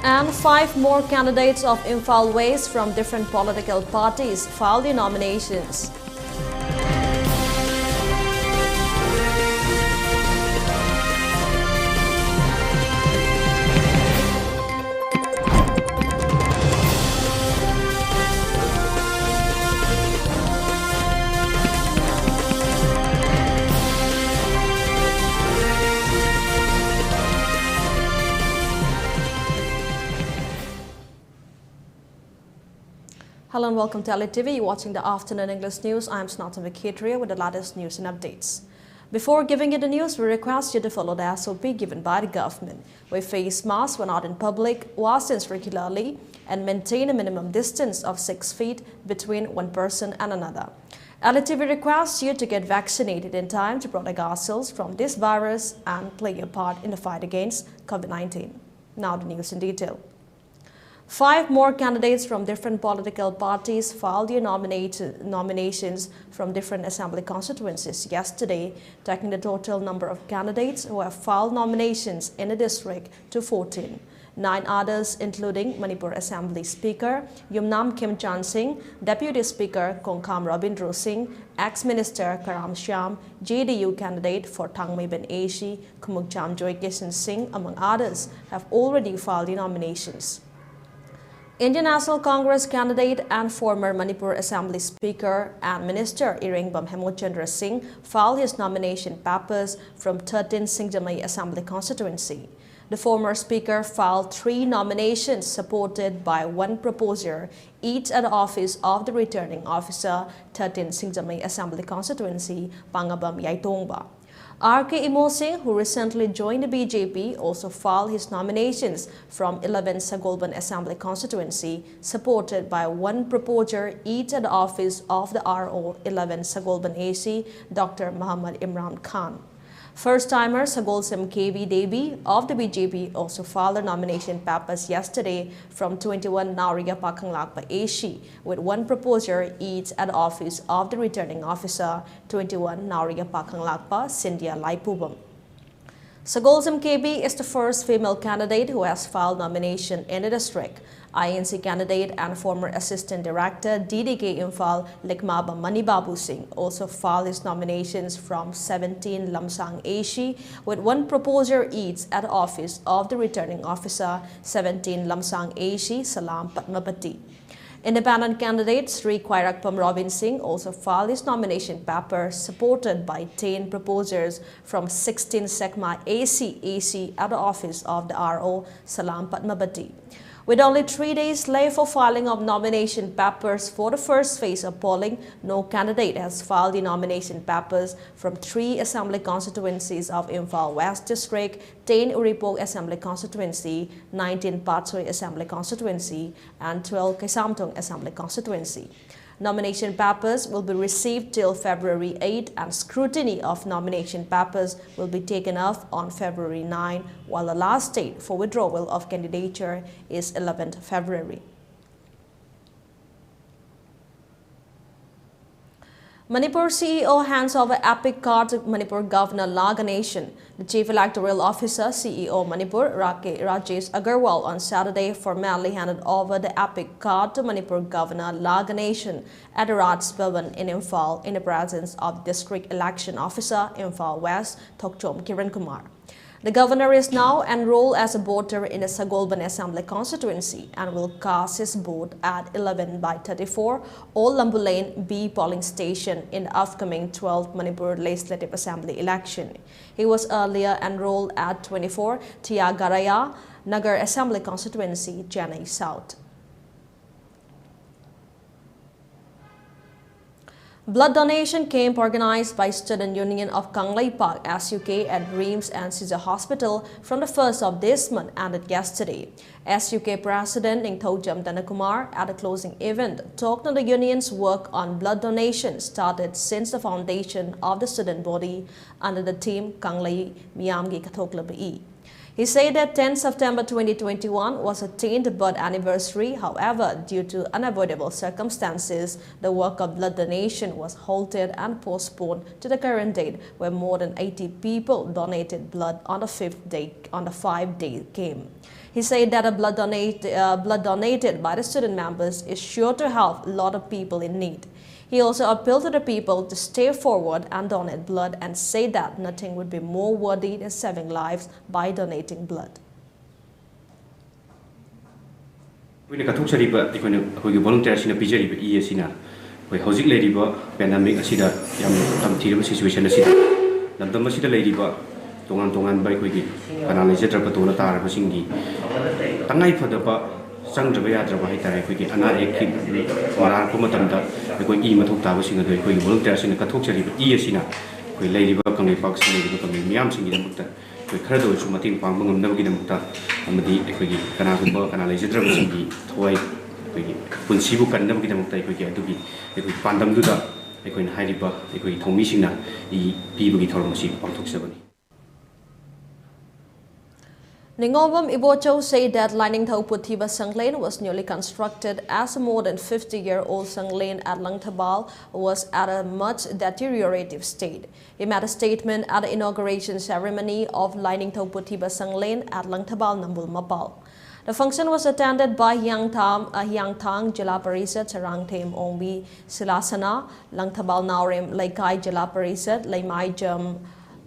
And 5 more candidates of Imphal West from different political parties filed their nominations. Hello and welcome to ELITETV. You're watching the Afternoon English News. I'm Sanatombi with the latest news and updates. Before giving you the news, we request you to follow the SOP given by the government. Wear face masks when out in public, wash hands regularly, and maintain a minimum distance of 6 feet between one person and another. ELITETV requests you to get vaccinated in time to protect ourselves from this virus and play your part in the fight against COVID-19. Now the news in detail. 5 more candidates from different political parties filed their nominations from different assembly constituencies yesterday, taking the total number of candidates who have filed nominations in the district to 14. 9 others, including Manipur Assembly Speaker Yumnam Kimchan Singh, Deputy Speaker Kongkham Rabindra Singh, Ex-Minister Karam Shyam, JDU candidate for Thangmei Ben Ashi, Kumukcham Joy Kishan Singh, among others, have already filed their nominations. Indian National Congress candidate and former Manipur Assembly Speaker and Minister Iringbam Hemochandra Singh filed his nomination papers from 13 Singjamai Assembly constituency. The former Speaker filed 3 nominations supported by 1 proposer, each at the office of the returning officer, 13 Singjamai Assembly constituency, Pangabam Yaitongba. R.K. Imo Singh, who recently joined the BJP, also filed his nominations from 11 Sagolban Assembly constituency, supported by 1 proposer, each at the office of the RO 11 Sagolban AC, Dr. Muhammad Imran Khan. First-timer Sagolsem KV Devi of the BJP also filed their nomination papers yesterday from 21 Nauriga Pakanglakpa AC, with 1 proposer each at the office of the returning officer, 21 Nauriga Pakanglakpa Sindhya Laipubam. Sagolsem KB is the first female candidate who has filed nomination in the district. INC candidate and former Assistant Director DDK Imphal Likmaba Manibabu Singh also filed his nominations from 17 Lamsang AC, with 1 proposer each at the office of the returning officer, 17 Lamsang AC Salam Patmapati. Independent candidate Sri Khairakpam Robin Singh also filed his nomination paper supported by 10 proposers from 16 Sekma AC at the office of the RO Salam Patmapati. With only 3 days left for filing of nomination papers for the first phase of polling, no candidate has filed the nomination papers from 3 assembly constituencies of Imphal West District, 10 Uripok Assembly Constituency, 19 Patsoi Assembly Constituency, and 12 Kaisamtong Assembly Constituency. Nomination papers will be received till February 8 and scrutiny of nomination papers will be taken off on February 9, while the last date for withdrawal of candidature is 11th February. Manipur CEO hands over epic card to Manipur Governor La Ganeshan. The Chief Electoral Officer, CEO Manipur, Rajesh Agarwal, on Saturday formally handed over the epic card to Manipur Governor La Ganeshan at the Raj Bhavan in Imphal in the presence of District Election Officer Imphal West, Thokchom Kiran Kumar. The governor is now enrolled as a voter in the Sagolban Assembly constituency and will cast his vote at 11/34 Old Lambu Lane B polling station in the upcoming 12th Manipur Legislative Assembly election. He was earlier enrolled at 24 Tiagaraya Nagar Assembly constituency, Chennai South. Blood donation camp organized by Student Union of Kanglei Park SUK at Reams and Caesar Hospital from the 1st of this month ended yesterday. SUK President Ingthojam Danakumar at the closing event talked on the union's work on blood donation started since the foundation of the student body under the team Kanglei Miyamgi Kathokla Bai. He said that 10 September 2021 was a 10th birth anniversary. However, due to unavoidable circumstances, the work of blood donation was halted and postponed to the current date, where more than 80 people donated blood on the 5-day came. He said that blood donated by the student members is sure to help a lot of people in need. He also appealed to the people to stay forward and donate blood and said that nothing would be more worthy than saving lives by donating blood. We volunteers in a PJ we housing lady pandemic asida yam situation asida nandam asida lady tongan by quick analyze trapatola tar singi tangai for the sang Jabaya Jabahita, quick another kid, Mara Kumatamda, the quick Matuta, sing the quick volunteers in the Katuchari, Iasina, we lady work on the box, lady work on the Miams in the Mutta, we credit to Matin Pambum, never get a Mutta, and the equity, Kanaka, analyze the Drabasingi, Toy, when Sibu can never get a Mutta, quick to be, if we Pandam Duda, a queen Haidiba, a quick Tomishina, the people get Tormosi, 127. Ningobam Ibocho said that Lining Puthiba Sanglain was newly constructed as a more than 50-year-old Sanglain at Langtabal was at a much deteriorative state. He made a statement at the inauguration ceremony of Lining Puthiba Sanglain at Langtabal Nambul Mapal. The function was attended by Hyangthang Jila Parisat Sarangthem Ongbi Silasana, Langtabal Naurim Laikai Jila Parisat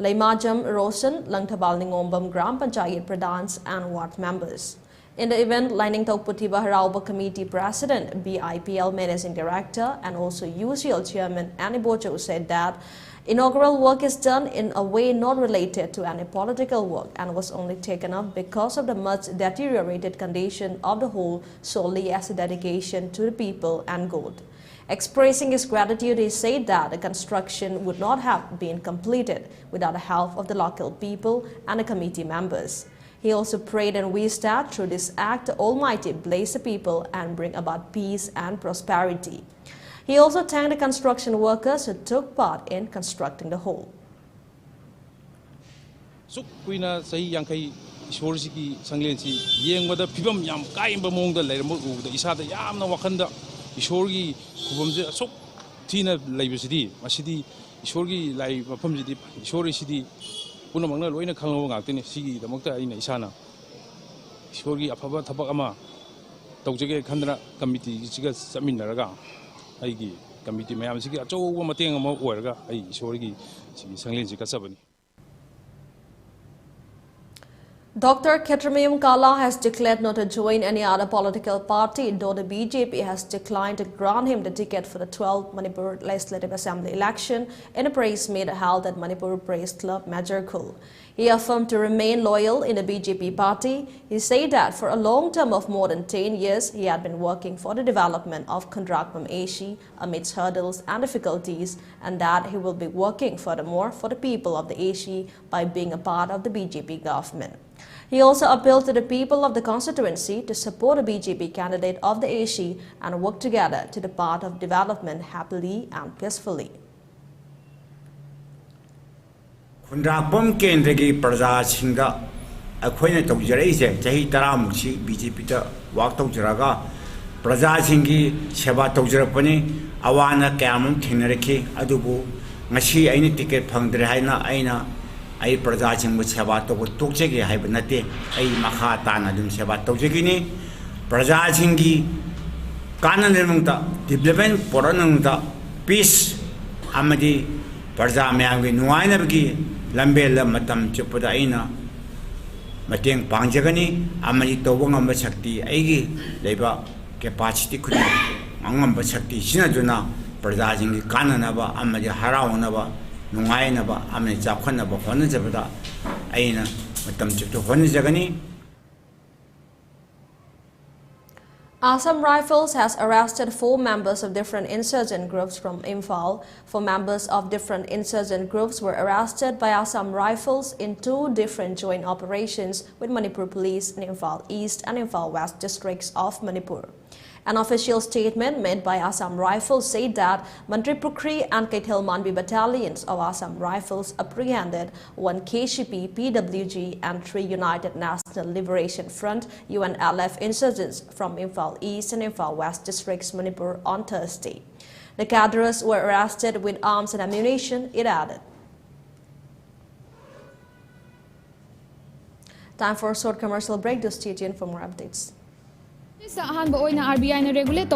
Laimajam Rosen, Langtabal Ningombam Gram Panchayat Pradhans and ward members. In the event, Lining Puthiba Harauba Committee President, BIPL Managing Director and also UCL Chairman Annie Bocho said that inaugural work is done in a way not related to any political work and was only taken up because of the much deteriorated condition of the whole solely as a dedication to the people and God. Expressing his gratitude, he said that the construction would not have been completed without the help of the local people and the committee members. He also prayed and wished that through this act, the Almighty bless the people and bring about peace and prosperity. He also thanked the construction workers who took part in constructing the whole. Ishorgi Kubumja Sok Tina Labusidi, Masidi, Ishorgi Lai Mapumjidi, Ishori City, Punamanga, Loina Kango, Sigi, the Mokta in Isana, Ishorgi Apava Tabakama, Tokjake Kandra Committee, Saminaraga, Aigi, Committee Mayamsiki, Joe Mating Worga, Ishorgi, Sanglin Kasabani. Dr. Ketramium Kala has declared not to join any other political party, though the BJP has declined to grant him the ticket for the 12th Manipur Legislative Assembly election in a praise meet held at Manipur Praise Club, Majarkul. He affirmed to remain loyal in the BJP party. He said that for a long term of more than 10 years, he had been working for the development of Kundrakmam Ashi amidst hurdles and difficulties, and that he will be working furthermore for the people of the Ashi by being a part of the BJP government. He also appealed to the people of the constituency to support a BJP candidate of the Ashi and work together to the path of development happily and peacefully. Kundrakmam Kendrigi Praja Singa, a queen of Jerese, Jahi Taramuchi, BJP walked out Jaraga, Praja Singi, Shaba Tojarapani, Awana Kamum, Kinriki, Adubu, Mashi, any ticket, Pangdraina, Aina. I Pradaching with Sabato with Tokjaki, Hibernate, I Mahatana, Dum Sabato Jagini, Pradachingi, Kananamta, Development, Poranamta, Peace, Amadi, Pradamiangi, Nuanabgi, Lambella Matam Chupudaina, Mating Panjagani, Amadi Tobongamba Shakti, Agi, Labor, Capacity Kuni, Angamba Shakti, Sinajuna, Pradachingi, Kananaba, Amadi Harawanaba. Nungainaba, Amni Japanaba, Honazabada, Aina, Matam to Honazagani. Assam Rifles has arrested 4 members of different insurgent groups from Imphal. 4 members of different insurgent groups were arrested by Assam Rifles in 2 different joint operations with Manipur Police in Imphal East and Imphal West districts of Manipur. An official statement made by Assam Rifles said that Manipur and Kaithelmanbi battalions of Assam Rifles apprehended 1 KCP, PWG and 3 United National Liberation Front UNLF insurgents from Imphal East and Imphal West districts, Manipur on Thursday. The cadres were arrested with arms and ammunition, it added. Time for a short commercial break. Do stay tuned for more updates. RBI regulate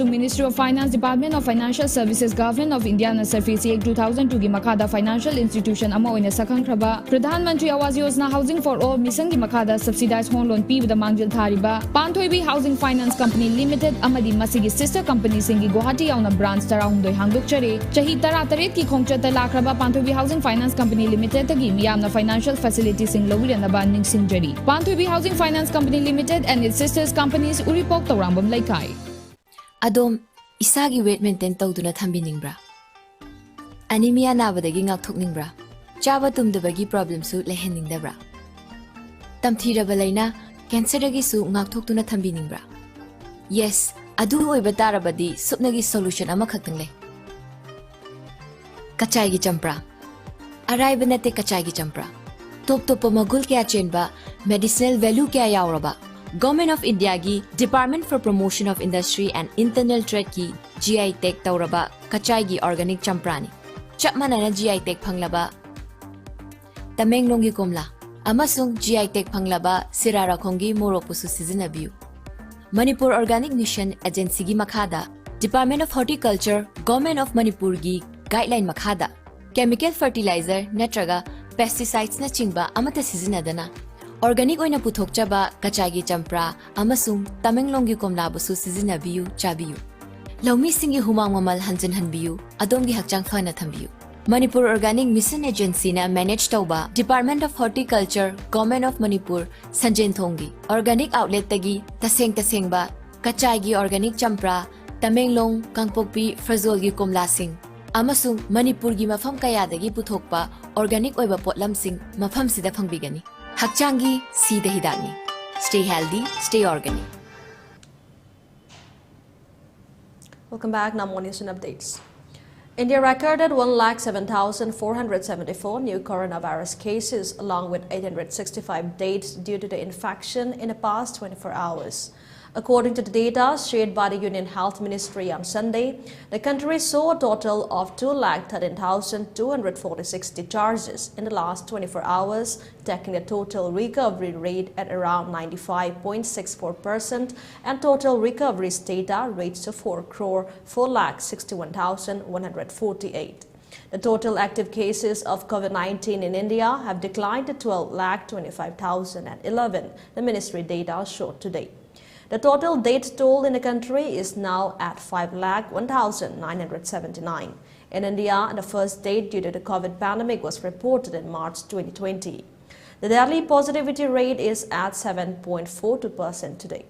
Ministry of Finance, Department of Financial Services, Government of India na Service Act 2002 gi makada financial institution ama oina sakhangraba Pradhan Mantri Awas Yojana Housing for All mission gi makada subsidized home loan pibada mangjil thariba Panthoibi Housing Finance Company Limited amadi masigi sister company singi Guwahati yauna branch tarahumdoi hangdokchare chahi 18 ki khongchata lakraba Panthoibi Housing Finance Company Limited gi miyamna financial facilities sing lowiranaba ningsingjari Panthoibi Housing Finance Company Limited and its sisters companies Uripok Taurambam Laikai. Adom isagi weight maintain tawduna thambiningbra. Anemia nabadagi ngakthokningbra. Chaba tumdabagi problem su leheningdabra. Tamthiraba laina cancer dagi su ngakthokduna thambiningbra. Yes, adu oiba tarabadi supnagi solution ama khaktangle. Kachai gi champra. Araiba nate kachai gi champra. Top top magul kya chenba medicinal value kya yauraba. Government of India ki Department for Promotion of Industry and Internal Trade ki GI Tech tauraba kachai gi organic champrani. Chapmana na GI Tech phanglaba Tamenglong gi komla amasung GI Tech phanglaba Sirara khongi Morocco sizinabiu. Manipur Organic Mission Agency gi makhada Department of Horticulture Government of Manipur gi guideline makhada chemical fertilizer natraga pesticides na chingba amata sizinadana Organic oina puthokchaba kachagi champra amasung Tamenglongi komlabusu sizinabiu chabiu. Laumi singi humang mamal hanjin hanbiu adongi hakchang phana thambiu. Manipur Organic Mission Agency na manage tauba Department of Horticulture Government of Manipur Sanjen Thongi Organic Outlet tagi tasengba kachagi organic champra Tamenglong Kangpokpi Frazolgi komlasing amasung Manipur gi mafam kayadagi puthokpa organic oiba potlamsing mafam sida phangbigani. Hakchangi Sida Hidani. Stay healthy, stay organic. Welcome back. Now more news and updates. India recorded 107,474 new coronavirus cases along with 865 deaths due to the infection in the past 24 hours. According to the data shared by the Union Health Ministry on Sunday, the country saw a total of 213,246 discharges in the last 24 hours, taking the total recovery rate at around 95.64% and total recovery data reached to 4,461,148. The total active cases of COVID-19 in India have declined to 12,25,011, the ministry data showed today. The total death toll in the country is now at 5,01,979. In India, the first death due to the COVID pandemic was reported in March 2020. The daily positivity rate is at 7.42% today.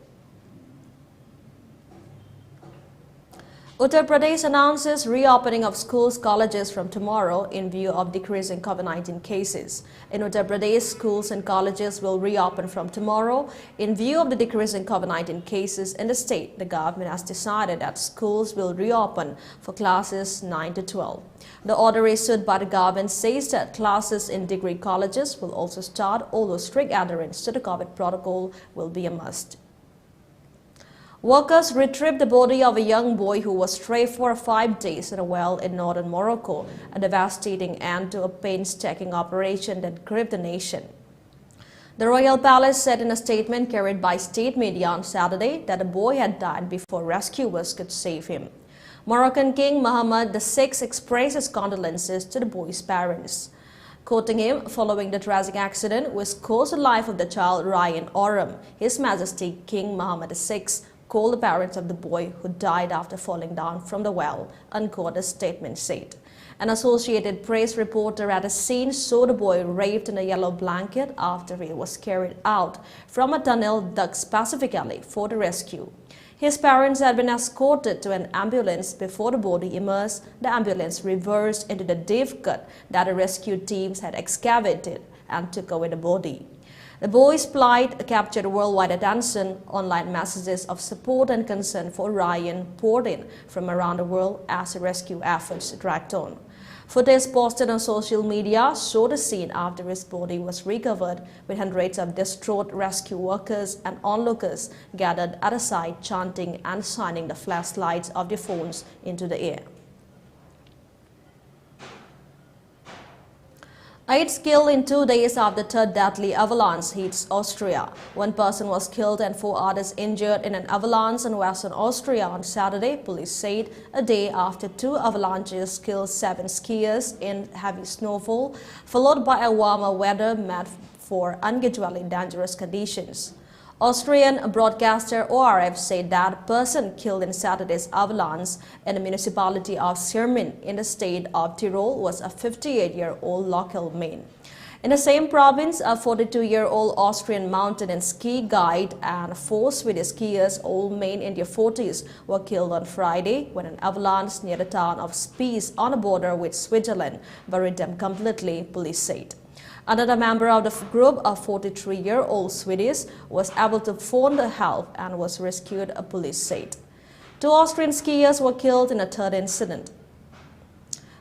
Uttar Pradesh announces reopening of schools, colleges from tomorrow in view of decreasing COVID-19 cases. In Uttar Pradesh, schools and colleges will reopen from tomorrow in view of the decreasing COVID-19 cases in the state. The government has decided that schools will reopen for classes 9 to 12. The order issued by the government says that classes in degree colleges will also start, although strict adherence to the COVID protocol will be a must. Workers retrieved the body of a young boy who was stranded for 5 days in a well in northern Morocco, a devastating end to a painstaking operation that gripped the nation. The royal palace said in a statement carried by state media on Saturday that the boy had died before rescuers could save him. Moroccan King Mohammed VI expressed his condolences to the boy's parents. Quoting him, following the tragic accident which cost the life of the child Ryan Oram, His Majesty King Mohammed VI called the parents of the boy who died after falling down from the well, unquote, the statement said. An Associated Press reporter at the scene saw the boy wrapped in a yellow blanket after he was carried out from a tunnel dug specifically for the rescue. His parents had been escorted to an ambulance before the body emerged. The ambulance reversed into the deep cut that the rescue teams had excavated and took away the body. The boy's plight captured worldwide attention. Online messages of support and concern for Ryan poured in from around the world as rescue efforts dragged on. Footage posted on social media showed a scene after his body was recovered, with hundreds of distraught rescue workers and onlookers gathered at the site chanting and shining the flashlights of their phones into the air. 8 killed in 2 days after the third deadly avalanche hits Austria. 1 person was killed and 4 others injured in an avalanche in western Austria on Saturday, police said, a day after 2 avalanches killed 7 skiers in heavy snowfall, followed by a warmer weather met for unusually dangerous conditions. Austrian broadcaster ORF said that a person killed in Saturday's avalanche in the municipality of Sirmin in the state of Tyrol was a 58-year-old local man. In the same province, a 42-year-old Austrian mountain and ski guide and 4 Swedish skiers, all men in their 40s, were killed on Friday when an avalanche near the town of Spies on the border with Switzerland buried them completely, police said. Another member of the group, a 43-year-old Swedish, was able to phone the help and was rescued, police said. 2 Austrian skiers were killed in a third incident.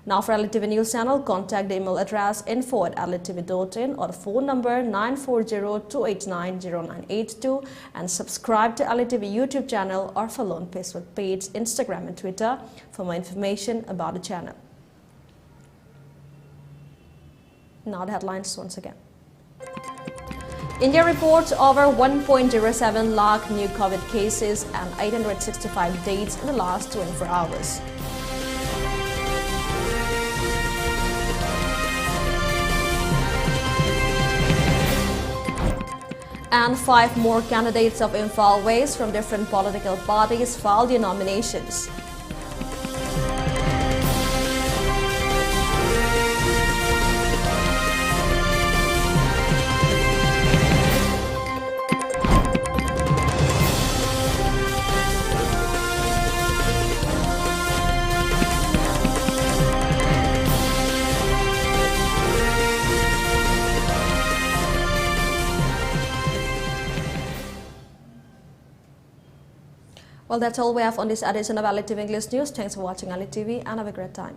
Now for ELITETV News Channel, contact the email address info@elitetv.in or the phone number 940-289-0982 and subscribe to ELITETV YouTube channel or follow on Facebook page, Instagram and Twitter for more information about the channel. Now the headlines once again. India reports over 1.07 lakh new COVID cases and 865 deaths in the last 24 hours. And 5 more candidates of Imphal West from different political parties filed their nominations. Well, that's all we have on this edition of ELITETV English News. Thanks for watching ELITETV and have a great time.